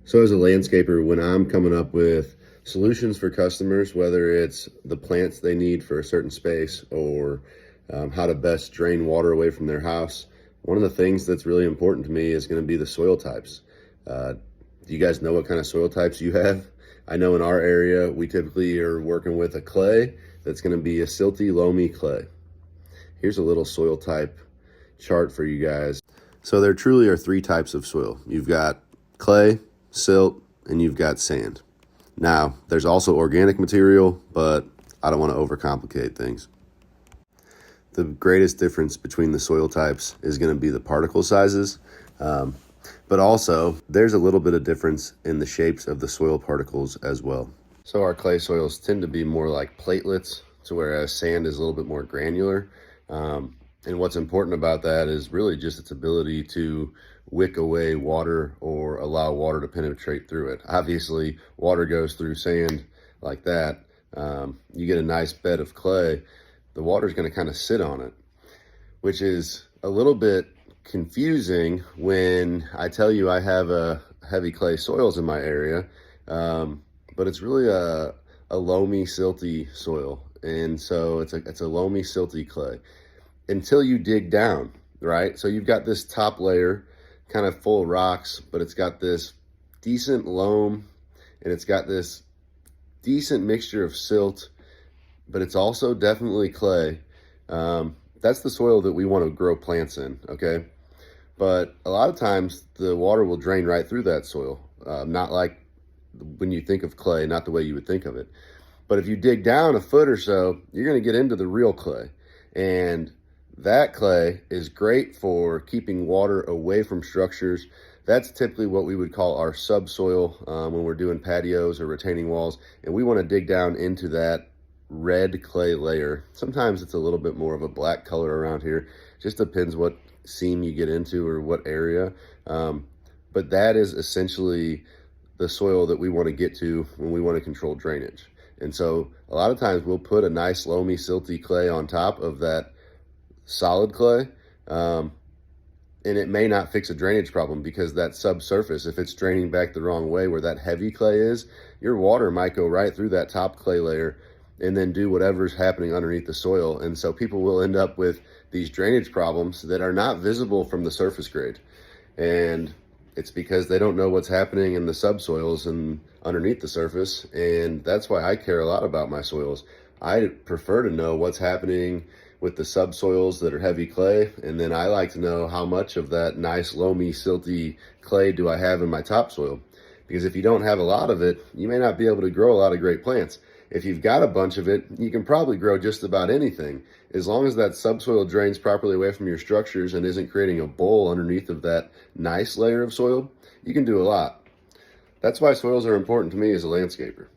So as a landscaper, when I'm coming up with solutions for customers, whether it's the plants they need for a certain space or how to best drain water away from their house, one of the things that's really important to me is going to be the soil types. Do you guys know what kind of soil types you have? I know in our area, we typically are working with a clay that's going to be a silty, loamy clay. Here's a little soil type chart for you guys. So there truly are three types of soil. You've got clay, silt, and you've got sand. Now, there's also organic material, but I don't want to overcomplicate things. The greatest difference between the soil types is going to be the particle sizes, but also there's a little bit of difference in the shapes of the soil particles as well. So our clay soils tend to be more like platelets, to whereas sand is a little bit more granular. And what's important about that is really just its ability to wick away water or allow water to penetrate through it. Obviously, water goes through sand like that. You get a nice bed of clay, the water is going to kind of sit on it, which is a little bit confusing when I tell you I have a heavy clay soils in my area, but it's really a loamy, silty soil. And so it's a loamy, silty clay until you dig down, right? So you've got this top layer kind of full of rocks, but it's got this decent loam and it's got this decent mixture of silt, but it's also definitely clay. That's the soil that we want to grow plants in, okay? But a lot of times the water will drain right through that soil, not like when you think of clay, not the way you would think of it. But if you dig down a foot or so, you're going to get into the real clay. And that clay is great for keeping water away from structures. That's typically what we would call our subsoil when we're doing patios or retaining walls. And we want to dig down into that red clay layer. Sometimes it's a little bit more of a black color around here. Just depends what seam you get into or what area. But that is essentially the soil that we want to get to when we want to control drainage. And so a lot of times we'll put a nice loamy, silty clay on top of that solid clay, and it may not fix a drainage problem because that subsurface, if it's draining back the wrong way where that heavy clay is, your water might go right through that top clay layer and then do whatever's happening underneath the soil. And so people will end up with these drainage problems that are not visible from the surface grade. And it's because they don't know what's happening in the subsoils and underneath the surface. And that's why I care a lot about my soils. I prefer to know what's happening with the subsoils that are heavy clay, and then I like to know how much of that nice loamy, silty clay do I have in my topsoil. Because if you don't have a lot of it, you may not be able to grow a lot of great plants. If you've got a bunch of it, you can probably grow just about anything. As long as that subsoil drains properly away from your structures and isn't creating a bowl underneath of that nice layer of soil, you can do a lot. That's why soils are important to me as a landscaper.